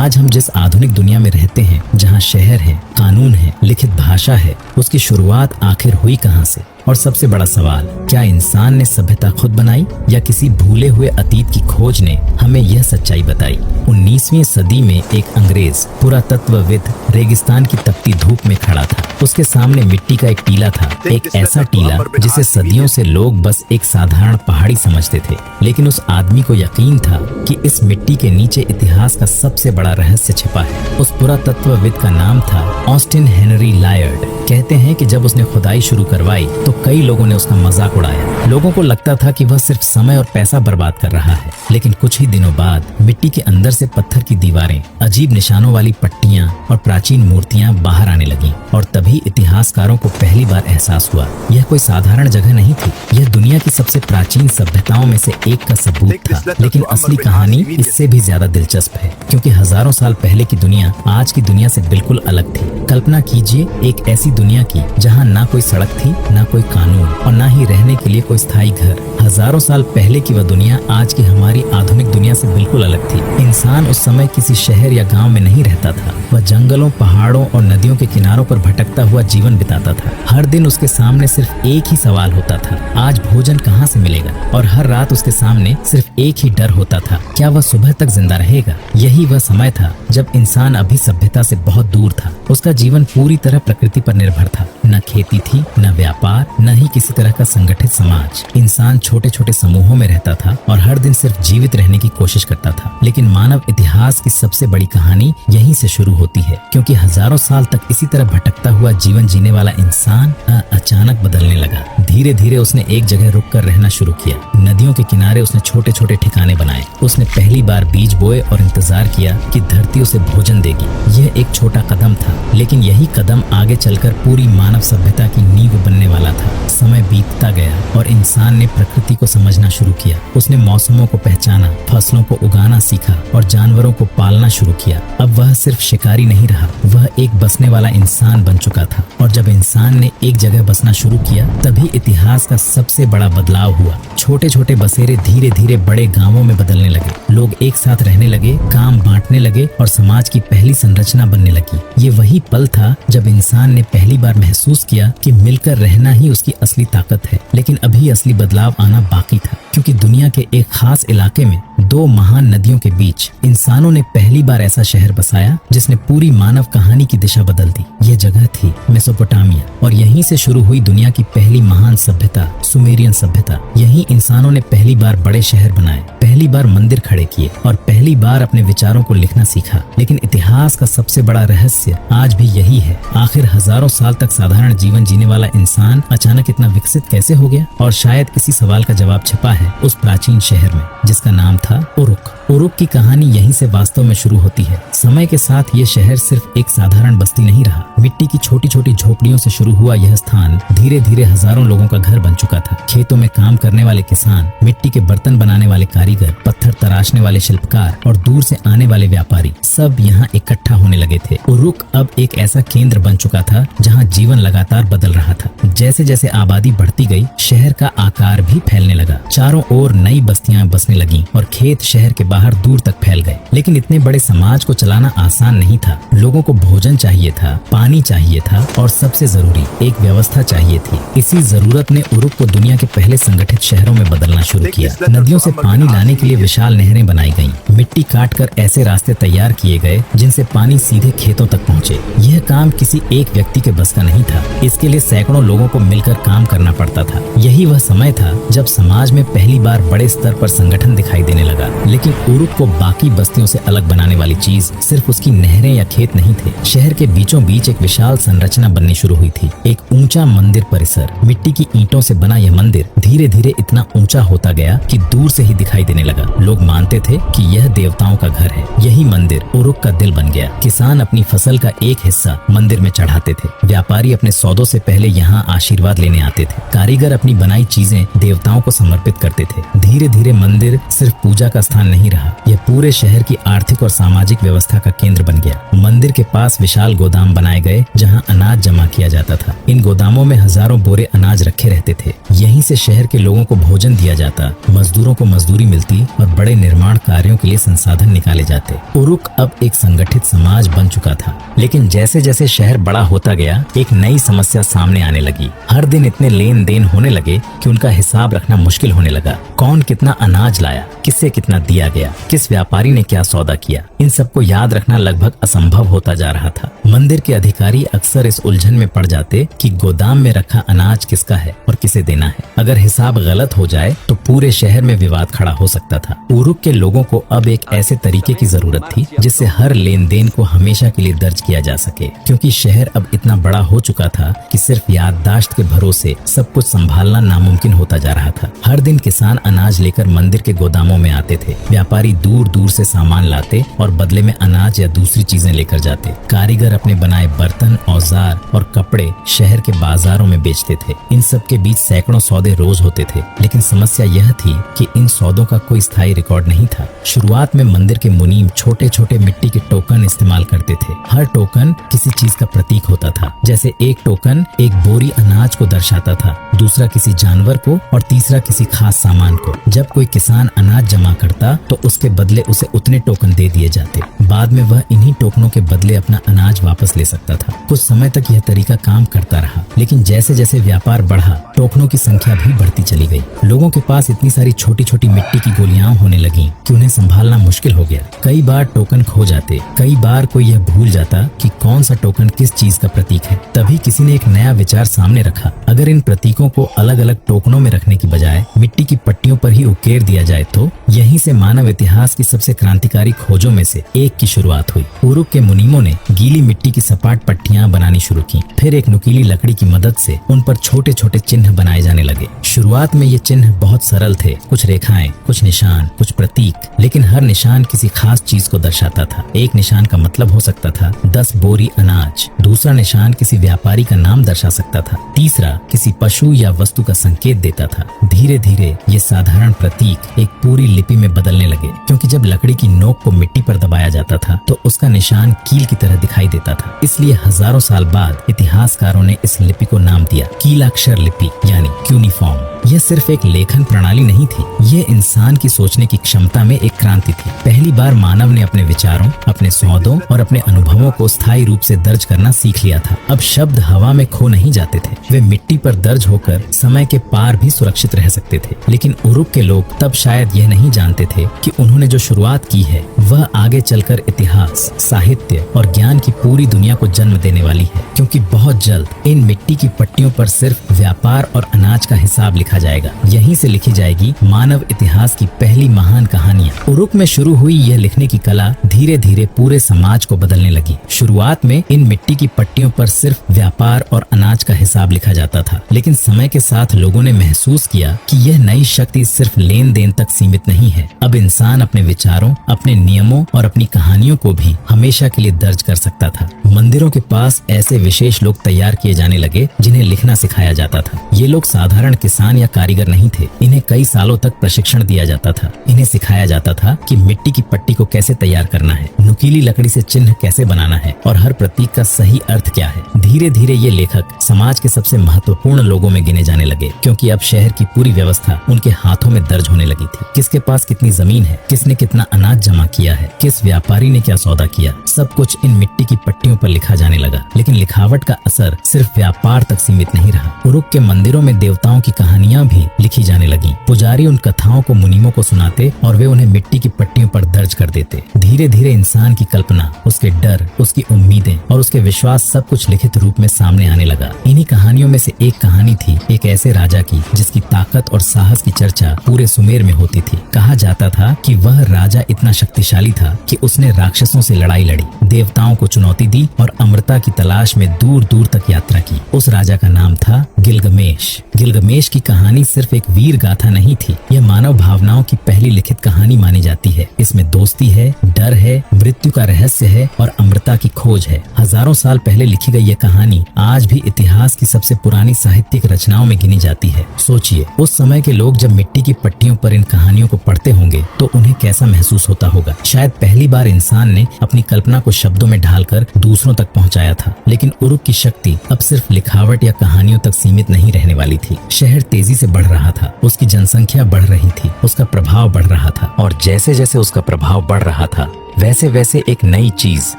आज हम जिस आधुनिक दुनिया में रहते हैं, जहाँ शहर है, कानून है, लिखित भाषा है, उसकी शुरुआत आखिर हुई कहाँ से? और सबसे बड़ा सवाल, क्या इंसान ने सभ्यता खुद बनाई या किसी भूले हुए अतीत की खोज ने हमें यह सच्चाई बताई? 19वीं सदी में एक अंग्रेज पुरातत्वविद रेगिस्तान की तपती धूप में खड़ा था। उसके सामने मिट्टी का एक टीला था, एक ऐसा टीला जिसे सदियों से लोग बस एक साधारण पहाड़ी समझते थे। लेकिन उस आदमी को यकीन था कि इस मिट्टी के नीचे इतिहास का सबसे बड़ा रहस्य छिपा है। उस पुरातत्वविद का नाम था ऑस्टिन हेनरी लायर्ड। कहते हैं कि जब उसने खुदाई शुरू करवाई तो कई लोगों ने उसका मजाक उड़ाया। लोगों को लगता था कि वह सिर्फ समय और पैसा बर्बाद कर रहा है। लेकिन कुछ ही दिनों बाद मिट्टी के अंदर से पत्थर की दीवारें, अजीब निशानों वाली पट्टियां और प्राचीन मूर्तियां बाहर आने लगीं। और तभी इतिहासकारों को पहली बार एहसास हुआ, यह कोई साधारण जगह नहीं थी। यह दुनिया की सबसे प्राचीन सभ्यताओं में से एक का सबूत था। लेकिन असली कहानी इससे भी ज्यादा दिलचस्प है, क्योंकि हजारों साल पहले की दुनिया आज की दुनिया से बिल्कुल अलग थी। कल्पना कीजिए एक ऐसी दुनिया की जहाँ ना कोई सड़क थी, ना कोई कानून और ना ही रहने के लिए कोई स्थायी घर। हजारों साल पहले की वह दुनिया आज की हमारी आधुनिक दुनिया से बिल्कुल अलग थी। इंसान उस समय किसी शहर या गांव में नहीं रहता था। वह जंगलों, पहाड़ों और नदियों के किनारों पर भटकता हुआ जीवन बिताता था। हर दिन उसके सामने सिर्फ एक ही सवाल होता था, आज भोजन कहाँ से मिलेगा? और हर रात उसके सामने सिर्फ एक ही डर होता था, क्या वह सुबह तक जिंदा रहेगा? यही वह समय था जब इंसान अभी सभ्यता से बहुत दूर था। उसका जीवन पूरी तरह प्रकृति पर निर्भर था। न खेती थी, न व्यापार, न ही किसी तरह का संगठित समाज। इंसान छोटे छोटे समूहों में रहता था और हर दिन सिर्फ जीवित रहने की कोशिश करता था। लेकिन मानव इतिहास की सबसे बड़ी कहानी यहीं से शुरू होती है, क्योंकि हजारों साल तक इसी तरह भटकता हुआ जीवन जीने वाला इंसान अचानक बदलने लगा। धीरे धीरे उसने एक जगह रुककर रहना शुरू किया। नदियों के किनारे उसने छोटे छोटे ठिकाने बनाए। उसने पहली बार बीज बोए और इंतजार किया कि धरती उसे भोजन देगी। यह एक छोटा कदम था, लेकिन यही कदम आगे चलकर पूरी मानव सभ्यता की नींव बनने वाला था। समय बीतता गया और इंसान ने प्रकृति को समझना शुरू किया। उसने मौसमों को पहचाना, फसलों को उगाना सीखा और जानवरों को पालना शुरू किया। अब वह सिर्फ शिकारी नहीं रहा, वह एक बसने वाला इंसान बन चुका था। और जब इंसान ने एक जगह बसना शुरू किया, तभी इतिहास का सबसे बड़ा बदलाव हुआ। छोटे छोटे बसेरे धीरे धीरे बड़े गांवों में बदलने लगे। लोग एक साथ रहने लगे, काम बांटने लगे और समाज की पहली संरचना बनने लगी। ये वही पल था जब इंसान ने पहली बार महसूस किया कि मिलकर रहना ही उसकी असली ताकत है। लेकिन अभी असली बदलाव आना बाकी था, क्योंकि दुनिया के एक खास इलाके में दो महान नदियों के बीच इंसानों ने पहली बार ऐसा शहर बसाया जिसने पूरी मानव कहानी की दिशा बदल दी। यह जगह थी मेसोपोटामिया, और यहीं से शुरू हुई दुनिया की पहली महान सभ्यता, सुमेरियन सभ्यता। यहीं इंसानों ने पहली बार बड़े शहर बनाए, पहली बार मंदिर खड़े किए और पहली बार अपने विचारों को लिखना सीखा। लेकिन इतिहास का सबसे बड़ा रहस्य आज भी यही है, आखिर हजारों साल तक साधारण जीवन जीने वाला इंसान अचानक इतना विकसित कैसे हो गया? और शायद इसी सवाल का जवाब छिपा है उस प्राचीन शहर में जिसका नाम था उरुक। उरुक की कहानी यहीं से वास्तव में शुरू होती है। समय के साथ ये शहर सिर्फ एक साधारण बस्ती नहीं रहा। मिट्टी की छोटी छोटी झोपड़ियों से शुरू हुआ यह स्थान धीरे धीरे हजारों लोगों का घर बन चुका था। खेतों में काम करने वाले किसान, मिट्टी के बर्तन बनाने वाले कारीगर, पत्थर तराशने वाले शिल्पकार और दूर से आने वाले व्यापारी सब यहाँ इकट्ठा होने लगे थे। उरुक अब एक ऐसा केंद्र बन चुका था जहाँ जीवन लगातार बदल रहा था। जैसे जैसे आबादी बढ़ती गई, शहर का आकार भी फैलने लगा। चारों ओर नई बस्तियां बसने लगीं और खेत शहर के बाहर दूर तक फैल गए। लेकिन इतने बड़े समाज को चलाना आसान नहीं था। लोगों को भोजन चाहिए था, पानी चाहिए था और सबसे जरूरी एक व्यवस्था चाहिए थी। इसी जरूरत ने उरुक को दुनिया के पहले संगठित शहरों में बदलना शुरू किया। नदियों से पानी लाने के लिए विशाल नहरें बनाई गईं। मिट्टी काटकर ऐसे रास्ते तैयार किए गए जिनसे पानी सीधे खेतों तक पहुँचे। यह काम किसी एक व्यक्ति के बस का नहीं था। इसके लिए सैकड़ों लोगों को मिलकर काम करना पड़ता था। यही वह समय था जब समाज में पहली बार बड़े स्तर पर संगठन दिखाई देने लगा। लेकिन उरुक को बाकी बस्तियों से अलग बनाने वाली चीज सिर्फ उसकी नहरें या खेत नहीं थे। शहर के बीचों बीच एक विशाल संरचना बननी शुरू हुई थी। एक ऊंचा मंदिर परिसर। मिट्टी की ईंटों से बना यह मंदिर धीरे धीरे इतना ऊंचा होता गया कि दूर से ही दिखाई देने लगा। लोग मानते थे कि यह देवताओं का घर है। यही मंदिर उरुक का दिल बन गया। किसान अपनी फसल का एक हिस्सा मंदिर में चढ़ाते थे। व्यापारी अपने सौदों से पहले यहाँ आशीर्वाद लेने आते थे। कारीगर अपनी बनाई चीजें देवताओं को समर्पित करते थे। धीरे धीरे मंदिर सिर्फ पूजा का स्थान नहीं रहा, रहा। यह पूरे शहर की आर्थिक और सामाजिक व्यवस्था का केंद्र बन गया। मंदिर के पास विशाल गोदाम बनाए गए जहां अनाज जमा किया जाता था। इन गोदामों में हजारों बोरे अनाज रखे रहते थे। यहीं से शहर के लोगों को भोजन दिया जाता, मजदूरों को मजदूरी मिलती और बड़े निर्माण कार्यों के लिए संसाधन निकाले जाते। उरुक अब एक संगठित समाज बन चुका था। लेकिन जैसे जैसे शहर बड़ा होता गया, एक नई समस्या सामने आने लगी। हर दिन इतने लेन देन होने लगे कि उनका हिसाब रखना मुश्किल होने लगा। कौन कितना अनाज लाया, किससे कितना दिया गया, किस व्यापारी ने क्या सौदा किया, इन सबको याद रखना लगभग असंभव होता जा रहा था। मंदिर के अधिकारी अक्सर इस उलझन में पड़ जाते कि गोदाम में रखा अनाज किसका है और किसे देना है। अगर हिसाब गलत हो जाए तो पूरे शहर में विवाद खड़ा हो सकता था। उरुक के लोगों को अब एक ऐसे तरीके की जरूरत थी जिससे हर लेन देन को हमेशा के लिए दर्ज किया जा सके, क्योंकि शहर अब इतना बड़ा हो चुका था कि सिर्फ याददाश्त के भरोसे सब कुछ संभालना नामुमकिन होता जा रहा था। हर दिन किसान अनाज लेकर मंदिर के गोदामों में आते थे। व्यापारी दूर दूर से सामान लाते और बदले में अनाज या दूसरी चीजें लेकर जाते। कारीगर अपने बनाए बर्तन, औजार और कपड़े शहर के बाजारों में बेचते थे। इन सब के बीच सैकड़ों सौदे रोज होते थे। लेकिन समस्या यह थी कि इन सौदों का कोई स्थायी रिकॉर्ड नहीं था। शुरुआत में मंदिर के मुनीम छोटे छोटे मिट्टी के टोकन इस्तेमाल करते थे। हर टोकन किसी चीज का प्रतीक होता था। जैसे एक टोकन एक बोरी अनाज को दर्शाता था, दूसरा किसी जानवर को और तीसरा किसी खास सामान को। जब कोई किसान अनाज जमा करता तो उसके बदले उसे उतने टोकन दे दिए जाते। बाद में वह इन्हीं टोकनों के बदले अपना अनाज वापस ले सकता था। कुछ समय तक यह तरीका काम करता रहा, लेकिन जैसे जैसे व्यापार बढ़ा, टोकनों की संख्या भी बढ़ती चली गई। लोगों के पास इतनी सारी छोटी छोटी मिट्टी की गोलियां होने लगी कि उन्हें संभालना मुश्किल हो गया। कई बार टोकन खो जाते, कई बार कोई यह भूल जाता कि कौन सा टोकन किस चीज का प्रतीक है। तभी किसी ने एक नया विचार सामने रखा। अगर इन प्रतीकों को अलग अलग टोकनों में रखने की बजाय मिट्टी की पट्टियों पर ही उकेर दिया जाए तो यहीं से मानव इतिहास की सबसे क्रांतिकारी खोजों में से एक की शुरुआत हुई। उरुक के मुनीमों ने गीली मिट्टी की सपाट पट्टियां बनानी शुरू की। फिर एक नुकीली लकड़ी की मदद से उन पर छोटे छोटे चिन्ह बनाए जाने लगे। शुरुआत में ये चिन्ह बहुत सरल थे, कुछ रेखाएं, कुछ निशान, कुछ प्रतीक, लेकिन हर निशान किसी खास चीज को दर्शाता था। एक निशान का मतलब हो सकता था 10 बोरी अनाज, दूसरा निशान किसी व्यापारी का नाम दर्शा सकता था, तीसरा किसी पशु या वस्तु का संकेत देता था। धीरे धीरे ये साधारण प्रतीक एक पूरी लिपि में बदलने लगे, क्योंकि जब लकड़ी की नोक को मिट्टी पर दबाया जाता था तो उसका निशान कील की तरह दिखाई देता था। इसलिए हजारों साल बाद इतिहासकारों ने इस लिपि को नाम दिया कीलाक्षर लिपि, यानी क्यूनिफॉर्म। यह सिर्फ एक लेखन प्रणाली नहीं थी, ये इंसान की सोचने की क्षमता में एक क्रांति थी। पहली बार मानव ने अपने विचारों, अपने सौदों और अपने अनुभवों को स्थायी रूप से दर्ज करना सीख लिया था। अब शब्द हवा में खो नहीं जाते थे, वे मिट्टी पर दर्ज होकर समय के पार भी सुरक्षित रह सकते थे। लेकिन उरुक के लोग तब शायद यह नहीं जानते थे कि उन्होंने जो शुरुआत की है वह आगे चलकर इतिहास, साहित्य और ज्ञान की पूरी दुनिया को जन्म देने वाली है, क्योंकि बहुत जल्द इन मिट्टी की पट्टियों पर सिर्फ व्यापार और अनाज का हिसाब लिखा जाएगा। यहीं से लिखी जाएगी मानव इतिहास की पहली महान कहानियां। उरुक में शुरू हुई यह लिखने की कला धीरे धीरे पूरे समाज को बदलने लगी। शुरुआत में इन मिट्टी की पट्टियों पर सिर्फ व्यापार और अनाज का हिसाब लिखा जाता था, लेकिन समय के साथ लोगों ने महसूस किया कि यह नई शक्ति सिर्फ लेन देन तक सीमित नहीं है। अब इंसान अपने विचारों, अपने नियमों और अपनी कहानियों को भी हमेशा के लिए दर्ज कर सकता था। मंदिरों के पास ऐसे विशेष लोग तैयार किए जाने लगे जिन्हें लिखना सिखाया जाता था। ये लोग साधारण किसान या कारीगर नहीं थे, इन्हें कई सालों तक प्रशिक्षण दिया जाता था। इन्हें सिखाया जाता था कि मिट्टी की पट्टी को कैसे तैयार करना है, नुकीली लकड़ी से चिन्ह कैसे बनाना है और हर प्रतीक का सही अर्थ क्या है। धीरे धीरे ये लेखक समाज के सबसे महत्वपूर्ण लोगों में गिने जाने लगे, क्योंकि अब शहर की पूरी व्यवस्था उनके हाथों में दर्ज होने लगी थी। किसके पास कितनी जमीन है, किसने कितना अनाज जमा किया है, किस व्यापारी ने क्या सौदा किया, सब कुछ इन मिट्टी की पट्टियों पर लिखा जाने लगा। लेकिन लिखावट का असर सिर्फ व्यापार तक सीमित नहीं रहा। उरुक के मंदिरों में देवताओं की कहानियां भी लिखी जाने लगी। पुजारी उन कथाओं को मुनीमों को सुनाते और वे उन्हें मिट्टी की पट्टियों पर दर्ज कर देते। धीरे धीरे इंसान की कल्पना, उसके डर, उसकी उम्मीदें और उसके विश्वास सब कुछ लिखित रूप में सामने आने लगा। इन्हीं कहानियों में से एक कहानी थी एक ऐसे राजा की जिसकी ताकत और साहस की चर्चा पूरे सुमेर में होती थी। कहा जाता था कि वह राजा इतना शक्तिशाली था कि उसने राक्षसों से लड़ाई लड़ी, देवताओं को चुनौती दी और अमृता की तलाश में दूर दूर तक यात्रा की। उस राजा का नाम था गिलगमेश। गिलगमेश की कहानी सिर्फ एक वीर गाथा नहीं थी, यह मानव भावनाओं की पहली लिखित कहानी मानी जाती है। इसमें दोस्ती है, डर है, मृत्यु का रहस्य है और अमृता की खोज है। हजारों साल पहले लिखी गई यह कहानी आज भी इतिहास की सबसे पुरानी साहित्यिक रचनाओं में गिनी जाती है। सोचिए, उस समय के लोग जब मिट्टी की पट्टियों पर इन कहानियों को पढ़ते होंगे तो उन्हें कैसा महसूस होता होगा। शायद पहली बार इंसान ने अपनी कल्पना को शब्दों में ढालकर दूसरों तक पहुंचाया था। लेकिन उरुक की शक्ति अब सिर्फ लिखावट या कहानियों तक सीमित नहीं रहने वाली थी। शहर तेजी से बढ़ रहा था, उसकी जनसंख्या बढ़ रही थी, उसका प्रभाव बढ़ रहा था, और जैसे जैसे उसका प्रभाव बढ़ रहा था वैसे वैसे एक नई चीज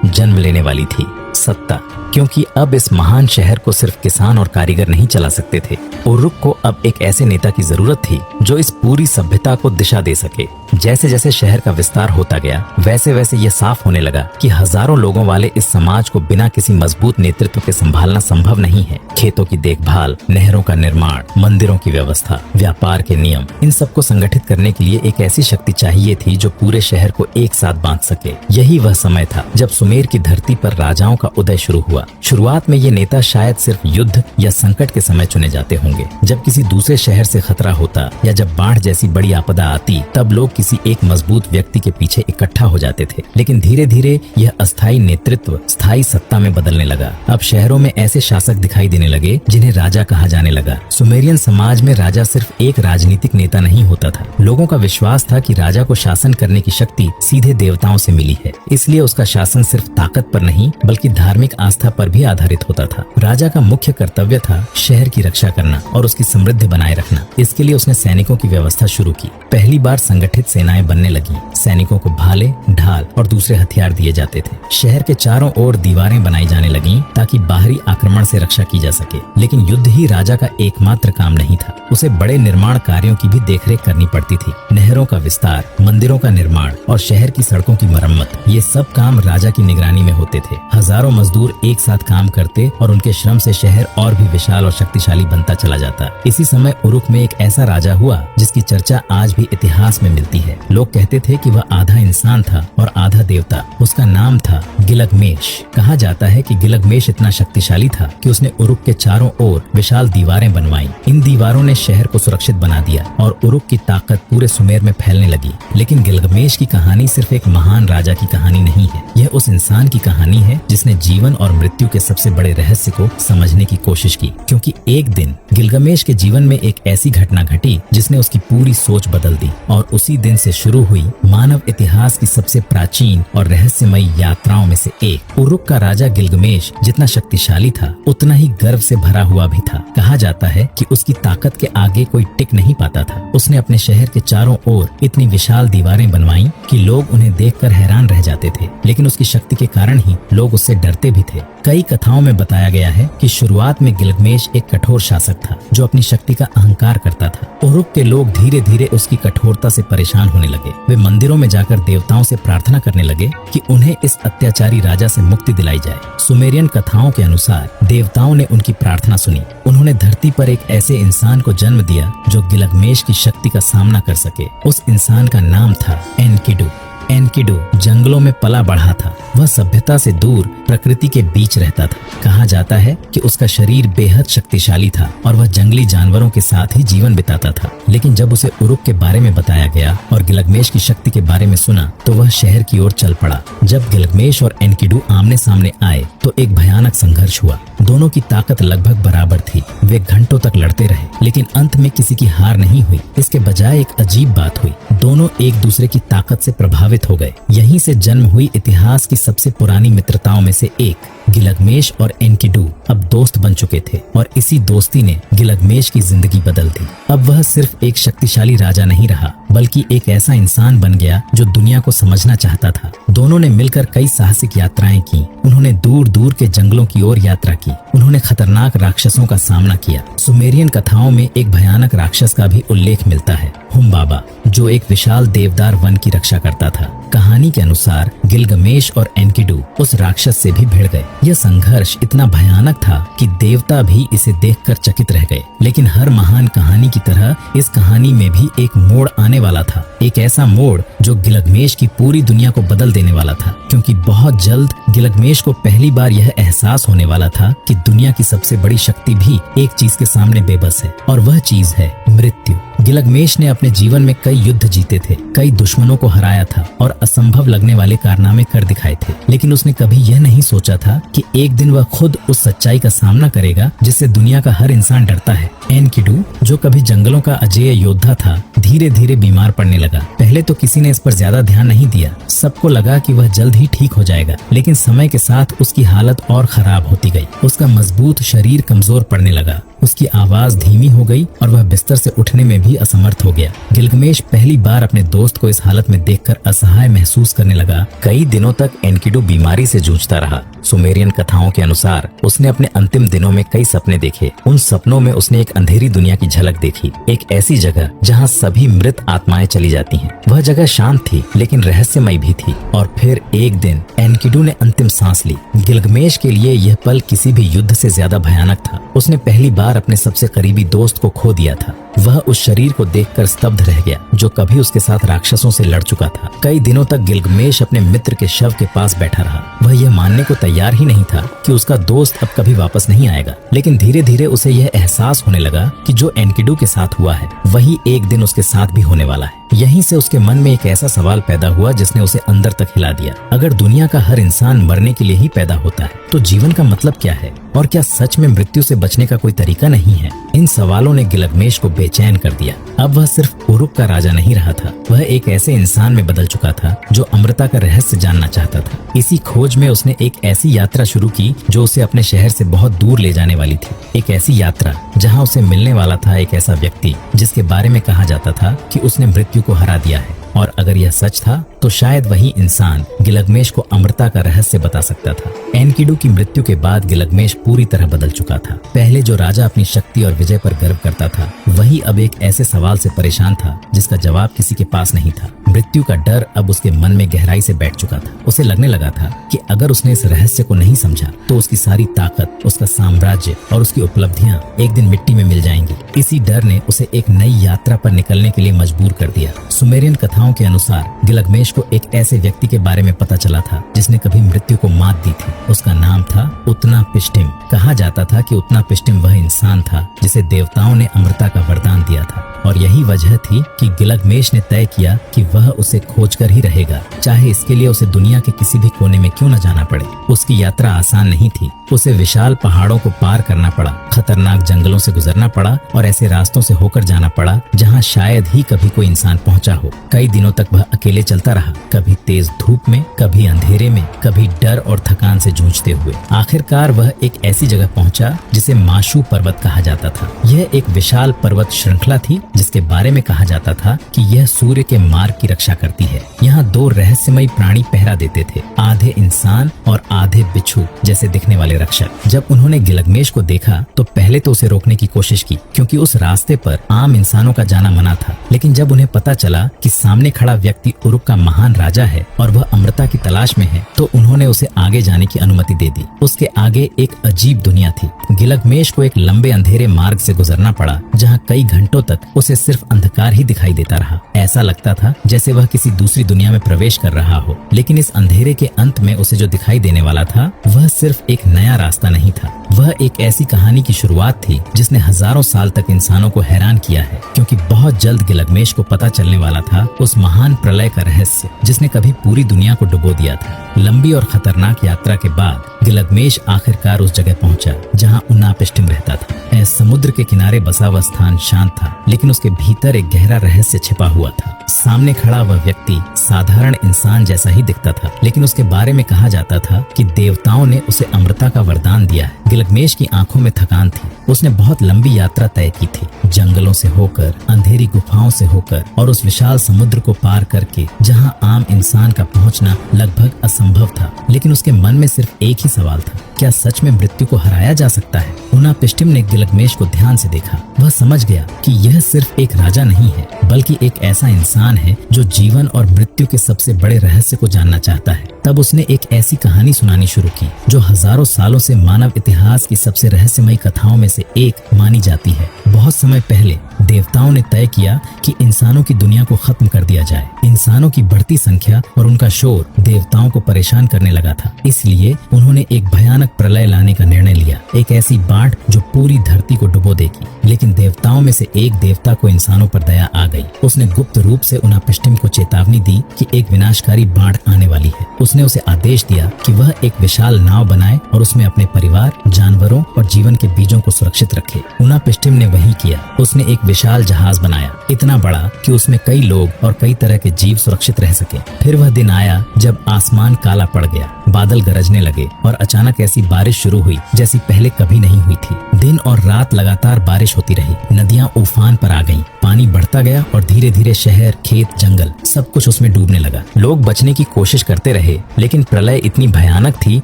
जन्म लेने वाली थी, सत्ता। क्योंकि अब इस महान शहर को सिर्फ किसान और कारीगर नहीं चला सकते थे। उरुक को अब एक ऐसे नेता की जरूरत थी जो इस पूरी सभ्यता को दिशा दे सके। जैसे जैसे शहर का विस्तार होता गया वैसे वैसे यह साफ होने लगा कि हजारों लोगों वाले इस समाज को बिना किसी मजबूत नेतृत्व के संभालना संभव नहीं है। खेतों की देखभाल, नहरों का निर्माण, मंदिरों की व्यवस्था, व्यापार के नियम, इन सबको संगठित करने के लिए एक ऐसी शक्ति चाहिए थी जो पूरे शहर को एक साथ बांध सके। यही वह समय था जब सुमेर की धरती पर राजाओं का उदय शुरू हुआ। शुरुआत में ये नेता शायद सिर्फ युद्ध या संकट के समय चुने जाते होंगे। जब किसी दूसरे शहर से खतरा होता या जब बाढ़ जैसी बड़ी आपदा आती तब लोग किसी एक मजबूत व्यक्ति के पीछे इकट्ठा हो जाते थे। लेकिन धीरे धीरे यह अस्थायी नेतृत्व स्थायी सत्ता में बदलने लगा। अब शहरों में ऐसे शासक दिखाई देने लगे जिन्हें राजा कहा जाने लगा। सुमेरियन समाज में राजा सिर्फ एक राजनीतिक नेता नहीं होता था। लोगों का विश्वास था कि राजा को शासन करने की शक्ति सीधे देवताओं से मिली है, इसलिए उसका शासन सिर्फ ताकत पर नहीं बल्कि धार्मिक आस्था पर भी आधारित होता था। राजा का मुख्य कर्तव्य था शहर की रक्षा करना और उसकी समृद्धि बनाए रखना। इसके लिए उसने सैनिकों की व्यवस्था शुरू की। पहली बार संगठित सेनाएं बनने लगी। सैनिकों को भाले, ढाल और दूसरे हथियार दिए जाते थे। शहर के चारों ओर दीवारें बनाई जाने लगी ताकि बाहरी आक्रमण से रक्षा की जा सके। लेकिन युद्ध ही राजा का एकमात्र काम नहीं था। उसे बड़े निर्माण कार्यों की भी देखरेख करनी पड़ती थी। नहरों का विस्तार, मंदिरों का निर्माण और शहर की सड़कों की मरम्मत, ये सब काम राजा की निगरानी में होते थे। हजारों मजदूर एक साथ काम करते और उनके श्रम से शहर और भी विशाल और शक्तिशाली बनता चला जाता। इसी समय उरुक में एक ऐसा राजा हुआ जिसकी चर्चा आज भी इतिहास में मिलती है। लोग कहते थे कि वह आधा इंसान था और आधा देवता। उसका नाम था गिलगमेश। कहा जाता है कि गिलगमेश इतना शक्तिशाली था कि उसने उरुक के चारों ओर विशाल दीवारें बनवाई। इन दीवारों ने शहर को सुरक्षित बना दिया और उरुक की ताकत पूरे सुमेर में फैलने लगी। लेकिन गिलगमेश की कहानी सिर्फ एक महान राजा की कहानी नहीं है। यह उस इंसान की कहानी है जिसने जीवन और मृत्यु के सबसे बड़े रहस्य को समझने की कोशिश की। क्योंकि एक दिन गिलगमेश के जीवन में एक ऐसी घटना घटी जिसने उसकी पूरी सोच बदल दी और उसी दिन से शुरू हुई मानव इतिहास की सबसे प्राचीन और रहस्यमयी यात्राओं में से एक। उरुक का राजा गिलगमेश जितना शक्तिशाली था उतना ही गर्व से भरा हुआ भी था। कहा जाता है कि उसकी ताकत के आगे कोई टिक नहीं पाता था। उसने अपने शहर के चारों ओर इतनी विशाल दीवारें बनवाई कि लोग उन्हें देखकर हैरान रह जाते थे। लेकिन उसकी शक्ति के कारण ही लोग उससे डरते भी थे। कई कथाओं में बताया गया है कि शुरुआत में गिलगमेश एक कठोर शासक था जो अपनी शक्ति का अहंकार करता था। उरुक के लोग धीरे धीरे उसकी कठोरता से परेशान होने लगे। वे मंदिरों में जाकर देवताओं से प्रार्थना करने लगे कि उन्हें इस अत्याचारी राजा से मुक्ति दिलाई जाए। सुमेरियन कथाओं के अनुसार देवताओं ने उनकी प्रार्थना सुनी। उन्होंने धरती पर एक ऐसे इंसान को जन्म दिया जो गिलगमेश की शक्ति का सामना कर सके। उस इंसान का नाम था एनकिडु। एनकिडु जंगलों में पला बढ़ा था। वह सभ्यता से दूर प्रकृति के बीच रहता था। कहा जाता है कि उसका शरीर बेहद शक्तिशाली था और वह जंगली जानवरों के साथ ही जीवन बिताता था। लेकिन जब उसे उरुक के बारे में बताया गया और गिलगमेश की शक्ति के बारे में सुना तो वह शहर की ओर चल पड़ा। जब गिलगमेश और एनकिडु आमने सामने आए तो एक भयानक संघर्ष हुआ। दोनों की ताकत लगभग बराबर थी। वे घंटों तक लड़ते रहे लेकिन अंत में किसी की हार नहीं हुई। इसके बजाय एक अजीब बात हुई। दोनों एक दूसरे की ताकत से प्रभावित हो गए। यहीं से जन्म हुई इतिहास की सबसे पुरानी मित्रताओं में से एक। गिलगमेश और एनकिडु अब दोस्त बन चुके थे और इसी दोस्ती ने गिलगमेश की जिंदगी बदल दी। अब वह सिर्फ एक शक्तिशाली राजा नहीं रहा बल्कि एक ऐसा इंसान बन गया जो दुनिया को समझना चाहता था। दोनों ने मिलकर कई साहसिक यात्राएं की। उन्होंने दूर दूर के जंगलों की ओर यात्रा की। उन्होंने खतरनाक राक्षसों का सामना किया। सुमेरियन कथाओं में एक भयानक राक्षस का भी उल्लेख मिलता है, हुम्बाबा, जो एक विशाल देवदार वन की रक्षा करता था। कहानी के अनुसार गिलगमेश और एनकिडु उस राक्षस से भी भिड़ गए। यह संघर्ष इतना भयानक था कि देवता भी इसे देखकर चकित रह गए। लेकिन हर महान कहानी की तरह इस कहानी में भी एक मोड़ आने वाला था। एक ऐसा मोड़ जो गिलगमेश की पूरी दुनिया को बदल देने वाला था। क्योंकि बहुत जल्द गिलगमेश को पहली बार यह एहसास होने वाला था कि दुनिया की सबसे बड़ी शक्ति भी एक चीज के सामने बेबस है और वह चीज है मृत्यु। गिलगमेश ने अपने जीवन में कई युद्ध जीते थे, कई दुश्मनों को हराया था और असंभव लगने वाले कारनामे कर दिखाए थे, लेकिन उसने कभी यह नहीं सोचा था कि एक दिन वह खुद उस सच्चाई का सामना करेगा जिससे दुनिया का हर इंसान डरता है। एनकिडु, जो कभी जंगलों का अजेय योद्धा था, धीरे धीरे बीमार पड़ने लगा। पहले तो किसी ने इस पर ज्यादा ध्यान नहीं दिया, सबको लगा कि वह जल्द ही ठीक हो जाएगा, लेकिन समय के साथ उसकी हालत और खराब होती गई। उसका मजबूत शरीर कमजोर पड़ने लगा, उसकी आवाज धीमी हो गई और वह बिस्तर से उठने में भी असमर्थ हो गया। गिलगमेश पहली बार अपने दोस्त को इस हालत में देखकर असहाय महसूस करने लगा। कई दिनों तक एनकिडु बीमारी से जूझता रहा। सुमेरियन कथाओं के अनुसार उसने अपने अंतिम दिनों में कई सपने देखे। उन सपनों में उसने एक अंधेरी दुनिया की झलक देखी, एक ऐसी जगह जहाँ सभी मृत आत्माएं चली जाती हैं। वह जगह शांत थी लेकिन रहस्यमय भी थी। और फिर एक दिन एनकिडु ने अंतिम सांस ली। गिलगमेश के लिए यह पल किसी भी युद्ध से ज्यादा भयानक था। उसने पहली बार अपने सबसे करीबी दोस्त को खो दिया था। वह उस शरीर को देखकर स्तब्ध रह गया जो कभी उसके साथ राक्षसों से लड़ चुका था। कई दिनों तक गिलगमेश अपने मित्र के शव के पास बैठा रहा। वह यह मानने को तैयार ही नहीं था कि उसका दोस्त अब कभी वापस नहीं आएगा, लेकिन धीरे धीरे उसे यह एहसास होने लगा कि जो एनकिडु के साथ हुआ है वही एक दिन उसके साथ भी होने वाला है। यहीं से उसके मन में एक ऐसा सवाल पैदा हुआ जिसने उसे अंदर तक हिला दिया। अगर दुनिया का हर इंसान मरने के लिए ही पैदा होता है तो जीवन का मतलब क्या है, और क्या सच में मृत्यु से बचने का कोई तरीका नहीं है? इन सवालों ने गिलगमेश को बेचैन कर दिया। अब वह सिर्फ उरुक का राजा नहीं रहा था, वह एक ऐसे इंसान में बदल चुका था जो अमृता का रहस्य जानना चाहता था। इसी खोज में उसने एक ऐसी यात्रा शुरू की जो उसे अपने शहर से बहुत दूर ले जाने वाली थी। एक ऐसी यात्रा जहाँ उसे मिलने वाला था एक ऐसा व्यक्ति जिसके बारे में कहा जाता था कि उसने मृत्यु को हरा दिया है, और अगर यह सच था तो शायद वही इंसान गिलगमेश को अमृता का रहस्य बता सकता था। एनकिडु की मृत्यु के बाद गिलगमेश पूरी तरह बदल चुका था। पहले जो राजा अपनी शक्ति और विजय पर गर्व करता था, वही अब एक ऐसे सवाल से परेशान था जिसका जवाब किसी के पास नहीं था। मृत्यु का डर अब उसके मन में गहराई से बैठ चुका था। उसे लगने लगा था कि अगर उसने इस रहस्य को नहीं समझा तो उसकी सारी ताकत, उसका साम्राज्य और उसकी उपलब्धियां एक दिन मिट्टी में मिल जाएंगी। इसी डर ने उसे एक नई यात्रा पर निकलने के लिए मजबूर कर दिया। सुमेरियन कथाओं के अनुसार गिलगमेश को एक ऐसे व्यक्ति के बारे में पता चला था जिसने कभी मृत्यु को मात दी थी। उसका नाम था उत्नापिष्टिम। कहा जाता था कि उत्नापिष्टिम वह इंसान था जिसे देवताओं ने अमृता का वरदान दिया था, और यही वजह थी कि गिलगमेश ने तय किया कि वह उसे खोजकर ही रहेगा, चाहे इसके लिए उसे दुनिया के किसी भी कोने में क्यों न जाना पड़े। उसकी यात्रा आसान नहीं थी। उसे विशाल पहाड़ों को पार करना पड़ा, खतरनाक जंगलों से गुजरना पड़ा और ऐसे रास्तों से होकर जाना पड़ा जहाँ शायद ही कभी कोई इंसान पहुँचा हो। कई दिनों तक वह अकेले चलता रहा, कभी तेज धूप में, कभी अंधेरे में, कभी डर और थकान से जूझते हुए। आखिरकार वह एक ऐसी जगह पहुंचा जिसे माशू पर्वत कहा जाता था। यह एक विशाल पर्वत श्रृंखला थी जिसके बारे में कहा जाता था कि यह सूर्य के मार्ग की रक्षा करती है। यहाँ दो रहस्यमयी प्राणी पहरा देते थे, आधे इंसान और आधे बिच्छू जैसे दिखने वाले रक्षक। जब उन्होंने गिलगमेश को देखा तो पहले तो उसे रोकने की कोशिश की, क्योंकि उस रास्ते पर आम इंसानों का जाना मना था। लेकिन जब उन्हें पता चला कि सामने खड़ा व्यक्ति उरुक का महान राजा है और वह अमृता की तलाश में है, तो उन्होंने उसे आगे जाने की अनुमति दे दी। उसके आगे एक अजीब दुनिया थी। गिलगमेश को एक लंबे अंधेरे मार्ग से गुजरना पड़ा जहाँ कई घंटों तक उसे सिर्फ अंधकार ही दिखाई देता रहा। ऐसा लगता था जैसे वह किसी दूसरी दुनिया में प्रवेश कर रहा हो। लेकिन इस अंधेरे के अंत में उसे जो दिखाई देने वाला था वह सिर्फ एक नया रास्ता नहीं था, वह एक ऐसी कहानी की शुरुआत थी जिसने हजारों साल तक इंसानों को हैरान किया है, क्योंकि बहुत जल्द गिलगमेश को पता चलने वाला था उस महान प्रलय का रहस्य जिसने कभी पूरी दुनिया को डुबो दिया था। लंबी और खतरनाक यात्रा के बाद गिलगमेश आखिरकार उस जगह पहुंचा जहां उत्नापिष्टिम रहता था। समुद्र के किनारे बसा हुआ स्थान शांत था, लेकिन उसके भीतर एक गहरा रहस्य छिपा हुआ था। सामने खड़ा वह व्यक्ति साधारण इंसान जैसा ही दिखता था, लेकिन उसके बारे में कहा जाता था कि देवताओं ने उसे अमृता का वरदान दिया है। गिलगमेश की आंखों में थकान थी। उसने बहुत लंबी यात्रा तय की थी, जंगलों से होकर, अंधेरी गुफाओं से होकर और उस विशाल समुद्र को पार करके जहां आम इंसान का पहुंचना लगभग असंभव था। लेकिन उसके मन में सिर्फ एक ही सवाल था, क्या सच में मृत्यु को हराया जा सकता है? उत्नापिष्टिम ने गिलगमेश को ध्यान से देखा। वह समझ गया कि यह सिर्फ एक राजा नहीं है, बल्कि एक ऐसा इंसान है जो जीवन और मृत्यु के सबसे बड़े रहस्य को जानना चाहता है। तब उसने एक ऐसी कहानी सुनानी शुरू की जो हजारों सालों से मानव इतिहास की सबसे रहस्यमयी कथाओं में से एक मानी जाती है। बहुत समय पहले देवताओं ने तय किया कि इंसानों की दुनिया को खत्म कर दिया जाए। इंसानों की बढ़ती संख्या और उनका शोर देवताओं को परेशान करने लगा था, इसलिए उन्होंने एक भयानक प्रलय लाने का निर्णय लिया, एक ऐसी बाढ़ जो पूरी धरती को डुबो देगी। लेकिन देवताओं में से एक देवता को इंसानों पर दया आ गई। उसने गुप्त रूप से उनापिष्टिम को चेतावनी दी कि एक विनाशकारी बाढ़ आने वाली है। उसने उसे आदेश दिया कि वह एक विशाल नाव बनाए और उसमें अपने परिवार, जानवरों और जीवन के बीजों को सुरक्षित रखे। उनापिष्टिम ने वही किया। उसने एक विशाल जहाज बनाया, इतना बड़ा कि उसमें कई लोग और कई तरह के जीव सुरक्षित रह सके। फिर वह दिन आया जब आसमान काला पड़ गया, बादल गरजने लगे और अचानक ऐसी बारिश शुरू हुई जैसी पहले कभी नहीं हुई थी। दिन और रात लगातार बारिश होती रही। नदियां उफान पर आ गईं, पानी बढ़ता गया और धीरे धीरे शहर, खेत, जंगल सब कुछ उसमें डूबने लगा। लोग बचने की कोशिश करते रहे, लेकिन प्रलय इतनी भयानक थी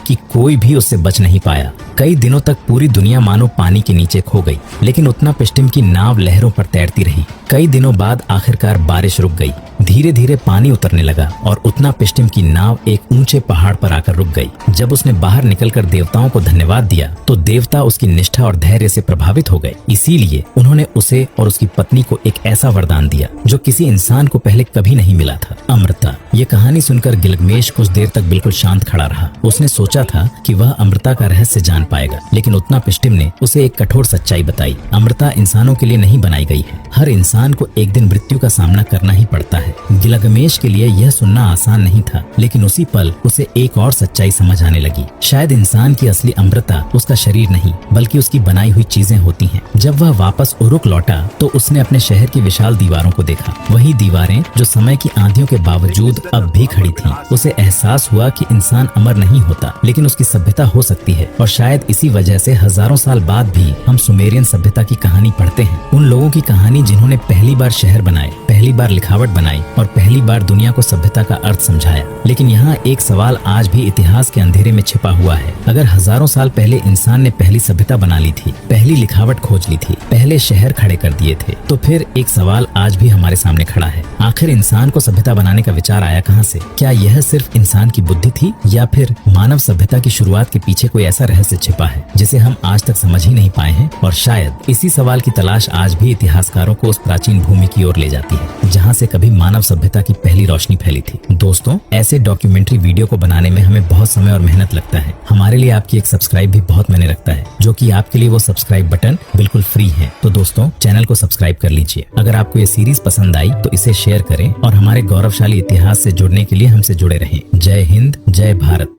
कि कोई भी उससे बच नहीं पाया। कई दिनों तक पूरी दुनिया मानो पानी के नीचे खो गई, लेकिन उतनापिष्टिम की नाव लहरों पर तैरती रही। कई दिनों बाद आखिरकार बारिश रुक गई। धीरे धीरे पानी उतरने लगा और उतनापिष्टिम की नाव एक ऊंचे पहाड़ पर आकर रुक गई। जब उसने बाहर निकलकर देवताओं को धन्यवाद दिया तो देवता उसकी निष्ठा और धैर्य से प्रभावित हो गए। इसीलिए उन्होंने उसे और उसकी पत्नी को एक ऐसा वरदान दिया जो किसी इंसान को पहले कभी नहीं मिला था, अमृता। ये कहानी सुनकर गिलगमेश कुछ देर तक बिल्कुल शांत खड़ा रहा। उसने सोचा था कि वह अमृता का रहस्य जान पाएगा, लेकिन उतनापिष्टिम ने उसे एक कठोर सच्चाई बताई। अमृता इंसानों के लिए नहीं बनाई गई है। हर इंसान को एक दिन मृत्यु का सामना करना ही पड़ता है। गिलगमेश के लिए यह सुनना आसान नहीं था, लेकिन उसी पल उसे एक और सच्चाई समझ आने लगी। शायद इंसान की असली अमृता उसका शरीर नहीं, बल्कि उसकी बनाई हुई चीजें होती हैं। जब वह वापस उरुक लौटा तो उसने अपने शहर की विशाल दीवारों को देखा, वही दीवारें जो समय की आंधियों के बावजूद अब भी खड़ी थीं। उसे एहसास हुआ कि इंसान अमर नहीं होता, लेकिन उसकी सभ्यता हो सकती है। और शायद इसी वजह से हजारों साल बाद भी हम सुमेरियन सभ्यता की कहानी पढ़ते हैं। उन लोगों की कहानी जिन्होंने पहली बार शहर बनाए, पहली बार लिखावट बनाई और पहली बार दुनिया को सभ्यता का अर्थ समझाया। लेकिन यहाँ एक सवाल आज भी इतिहास के अंधेरे में छिपा हुआ है। अगर हजारों साल पहले इंसान ने पहली सभ्यता बना ली थी, पहली लिखावट खोज ली थी, पहले शहर खड़े कर दिए थे, तो फिर एक सवाल आज भी हमारे सामने खड़ा है। आखिर इंसान को सभ्यता बनाने का विचार आया कहाँ से? क्या यह सिर्फ इंसान की बुद्धि थी, या फिर मानव सभ्यता की शुरुआत के पीछे कोई ऐसा रहस्य छिपा है जिसे हम आज तक समझ ही नहीं पाए हैं? और शायद इसी सवाल की तलाश आज भी इतिहासकारों को उस प्राचीन भूमि की ओर ले जाती है जहाँ से कभी मानव सभ्यता की पहली रोशनी फैली थी। दोस्तों, ऐसे डॉक्यूमेंट्री वीडियो को बनाने में हमें बहुत समय और मेहनत लगता है। हमारे लिए आपकी एक सब्सक्राइब भी बहुत मायने रखता है, जो कि आपके लिए वो सब्सक्राइब बटन बिल्कुल फ्री है। तो दोस्तों, चैनल को सब्सक्राइब कर लीजिए। अगर आपको ये सीरीज पसंद आई तो इसे शेयर करें और हमारे गौरवशाली इतिहास से जुड़ने के लिए हमसे जुड़े रहें। जय हिंद, जय भारत।